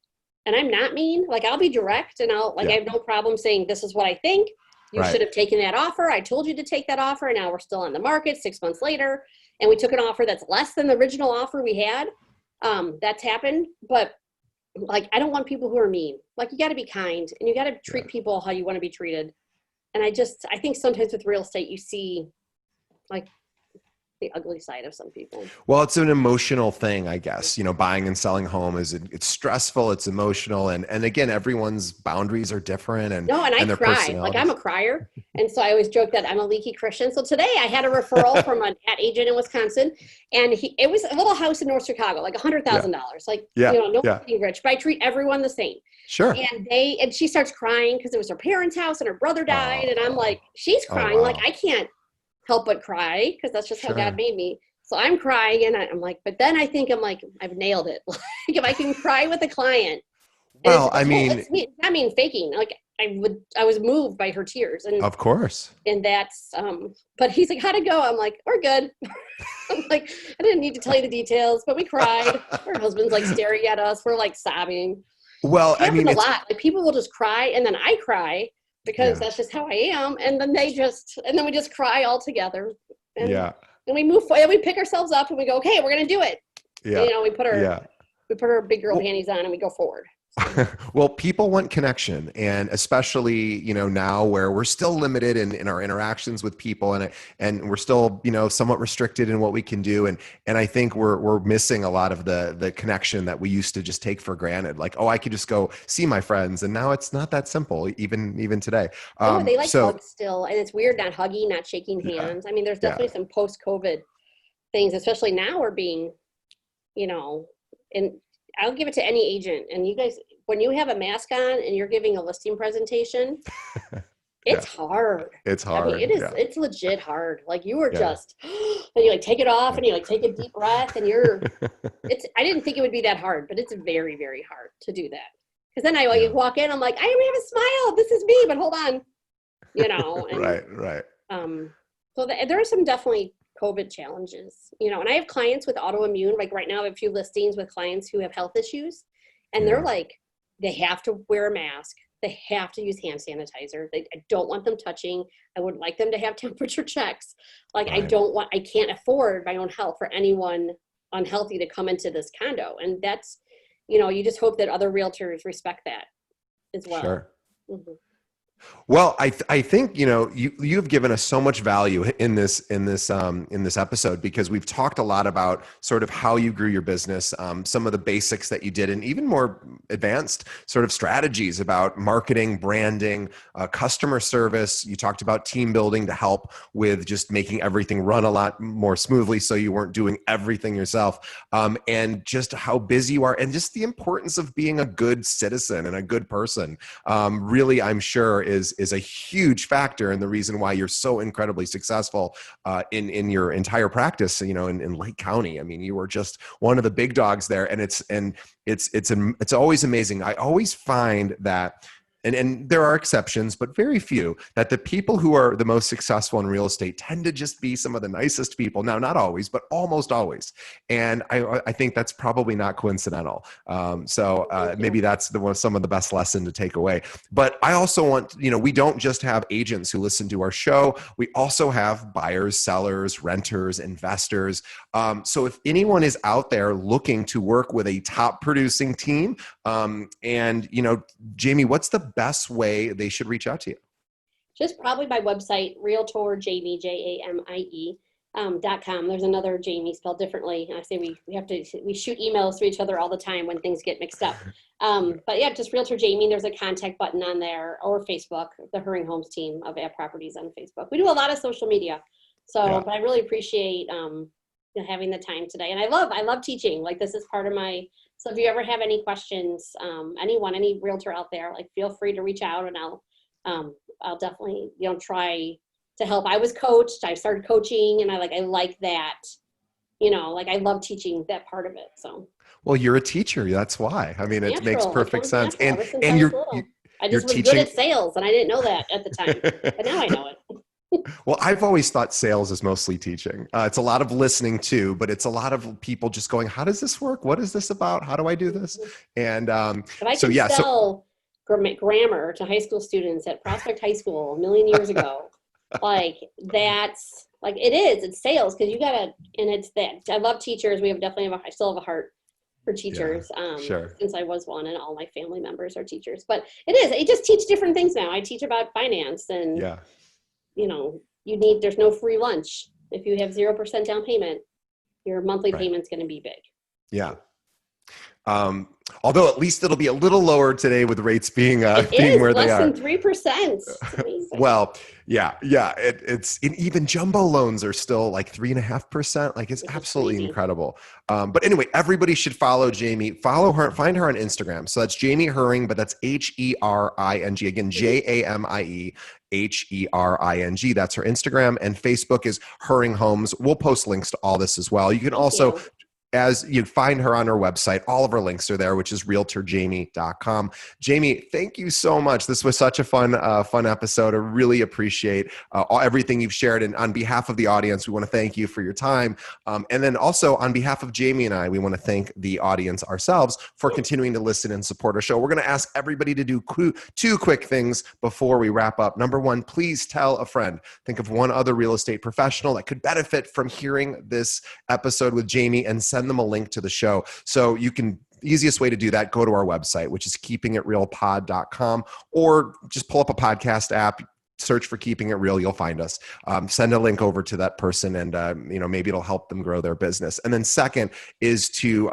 Speaker 2: and I'm not mean. Like, I'll be direct and I
Speaker 1: Yeah.
Speaker 2: have no problem saying, this is what I think. You
Speaker 1: Right.
Speaker 2: should have taken that offer. I told you to take that offer. And now we're still on the market 6 months later. And we took an offer that's less than the original offer we had. That's happened. But like, I don't want people who are mean. Like, you got to be kind and you got to treat
Speaker 1: Yeah.
Speaker 2: people how you want to be treated. And I think sometimes with real estate, you see like the ugly side of some people.
Speaker 1: Well, it's an emotional thing, I guess. You know, buying and selling home it's stressful, it's emotional, and again, everyone's boundaries are different,
Speaker 2: No, and I
Speaker 1: and their
Speaker 2: cry. Like, I'm a
Speaker 1: personalities.
Speaker 2: crier. And so I always joke that I'm a leaky Christian. So today I had a referral from an ad agent in Wisconsin, and it was a little house in North Chicago, like
Speaker 1: Yeah.
Speaker 2: $100,000. Like,
Speaker 1: Yeah.
Speaker 2: you know, no one's
Speaker 1: Yeah.
Speaker 2: getting rich, but I treat everyone the same.
Speaker 1: Sure.
Speaker 2: And she starts crying because it was her parents' house and her brother died. And I'm
Speaker 1: Oh.
Speaker 2: like, she's
Speaker 1: Oh
Speaker 2: crying. Like,
Speaker 1: wow.
Speaker 2: I can't help but cry because that's just how God
Speaker 1: Sure.
Speaker 2: made me. So I'm crying and I'm like, but then I'm like, I've nailed it. Like, if I can cry with a client, and
Speaker 1: Well, I mean,
Speaker 2: it's not mean faking. Like, I was moved by her tears,
Speaker 1: of course.
Speaker 2: and that's, but he's like, how'd it go? I'm like, we're good. I'm like, I didn't need to tell you the details, but we cried. Her husband's like staring at us. We're like sobbing.
Speaker 1: Well,
Speaker 2: It
Speaker 1: I
Speaker 2: happened
Speaker 1: mean,
Speaker 2: a
Speaker 1: it's
Speaker 2: lot. Like, people will just cry and then I cry because
Speaker 1: yeah.
Speaker 2: that's just how I am. And then and then we just cry all together. And
Speaker 1: Yeah.
Speaker 2: and we move forward, and we pick ourselves up and we go, okay, we're going to do it. And,
Speaker 1: Yeah.
Speaker 2: you know,
Speaker 1: Yeah.
Speaker 2: we put our big girl
Speaker 1: Well,
Speaker 2: panties on and we go forward.
Speaker 1: well, people want connection, and especially, you know, now where we're still limited in our interactions with people, and we're still, you know, somewhat restricted in what we can do, and I think we're missing a lot of the connection that we used to just take for granted. Like, oh, I could just go see my friends, and now it's not that simple, even today.
Speaker 2: No, they like
Speaker 1: So
Speaker 2: hug still. And it's weird not hugging, not shaking
Speaker 1: yeah,
Speaker 2: hands. I mean, there's
Speaker 1: yeah,
Speaker 2: definitely some post-COVID things, especially now are being, you know, and I'll give it to any agent. And you guys, when you have a mask on and you're giving a listing presentation,
Speaker 1: yeah,
Speaker 2: it's hard.
Speaker 1: it's
Speaker 2: I mean,
Speaker 1: hard. Yeah,
Speaker 2: it's legit hard. Like, you were
Speaker 1: yeah,
Speaker 2: just, and you like take it off and you like take a deep breath and I didn't think it would be that hard, but it's very, very hard to do that. Because then I
Speaker 1: yeah.
Speaker 2: like walk in, I'm like, I don't have a smile. This is me, but hold on, you know, and
Speaker 1: Right, right.
Speaker 2: so there are some definitely COVID challenges, you know, and I have clients with autoimmune. Like, right now, I have a few listings with clients who have health issues, and they're
Speaker 1: Yeah,
Speaker 2: like, they have to wear a mask. They have to use hand sanitizer. I don't want them touching. I would like them to have temperature checks. Like,
Speaker 1: right.
Speaker 2: I can't afford my own health for anyone unhealthy to come into this condo. And that's, you know, you just hope that other realtors respect that as well.
Speaker 1: Sure.
Speaker 2: Mhm.
Speaker 1: Well, I think you've given us so much value in this episode, because we've talked a lot about sort of how you grew your business, some of the basics that you did, and even more advanced sort of strategies about marketing, branding, customer service. You talked about team building to help with just making everything run a lot more smoothly, so you weren't doing everything yourself, and just how busy you are, and just the importance of being a good citizen and a good person. Really, I'm sure is a huge factor in the reason why you're so incredibly successful in your entire practice. In Lake County, I mean, you were just one of the big dogs there, and it's always amazing. I always find that. And there are exceptions, but very few, that the people who are the most successful in real estate tend to just be some of the nicest people. Now, not always, but almost always. And I think that's probably not coincidental. Maybe that's some of the best lesson to take away. But I also want, we don't just have agents who listen to our show. We also have buyers, sellers, renters, investors. So if anyone is out there looking to work with a top producing team, Jamie, what's the best way they should reach out to you?
Speaker 2: Just probably my website, Realtor Jamie, Jamie, .com. There's another Jamie spelled differently. And I say we shoot emails to each other all the time when things get mixed up. But yeah, just Realtor Jamie. There's a contact button on there, or Facebook, the Herring Homes team of Ad Properties on Facebook. We do a lot of social media. So, But I really appreciate having the time today. And I love teaching. Like, this is part of my, so if you ever have any questions, any realtor out there, like, feel free to reach out, and I'll definitely, try to help. I was coached, I started coaching, and I like that, I love teaching that part of it. So.
Speaker 1: Well, you're a teacher. That's why. I mean, it makes perfect sense. And
Speaker 2: I just was good at sales, and I didn't know that at the time, but now I know it.
Speaker 1: Well, I've always thought sales is mostly teaching. It's a lot of listening too, but it's a lot of people just going, how does this work? What is this about? How do I do this? And
Speaker 2: but I can sell grammar to high school students at Prospect High School a million years ago. It's sales, because you gotta, and it's that. I love teachers. I still have a heart for teachers, since I was one, and all my family members are teachers. But I just teach different things now. I teach about finance, and there's no free lunch. If you have 0% down payment, your monthly payment's going to be big.
Speaker 1: Yeah. Although at least it'll be a little lower today with rates being where they are.
Speaker 2: Less than 3%.
Speaker 1: Well, yeah. It's even jumbo loans are still like 3.5%. Like, it's absolutely incredible. But anyway, everybody should follow Jamie. Follow her. Find her on Instagram. So that's Jamie Herring, but that's Hering. Again, JAMIE. HERING. That's her Instagram, and Facebook is Herring Homes. We'll post links to all this as well. You can also, as you find her on her website, all of her links are there, which is realtorjamie.com. Jamie, thank you so much. This was such a fun episode. I really appreciate everything you've shared. And on behalf of the audience, we want to thank you for your time. And then also on behalf of Jamie and I, we want to thank the audience ourselves for continuing to listen and support our show. We're going to ask everybody to do two quick things before we wrap up. Number one, please tell a friend. Think of one other real estate professional that could benefit from hearing this episode with Jamie, and send them a link to the show. So easiest way to do that, go to our website, which is keepingitrealpod.com, or just pull up a podcast app, search for Keeping It Real, you'll find us. Send a link over to that person, and maybe it'll help them grow their business. And then second is to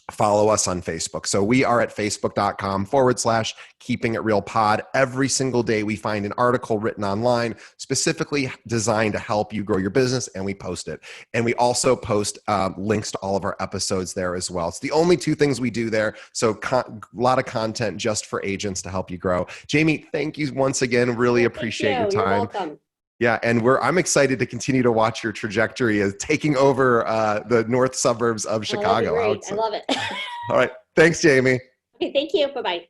Speaker 1: follow us on Facebook. So we are at facebook.com/Keeping It Real Pod. Every single day we find an article written online specifically designed to help you grow your business, and we post it. And we also post links to all of our episodes there as well. It's the only two things we do there. So a lot of content just for agents to help you grow. Jamie, thank you once again. Really appreciate your time.
Speaker 2: You're welcome.
Speaker 1: Yeah, and I'm excited to continue to watch your trajectory as taking over the north suburbs of Chicago.
Speaker 2: Great. I love it.
Speaker 1: All right. Thanks, Jamie.
Speaker 2: Okay, thank you. Bye-bye.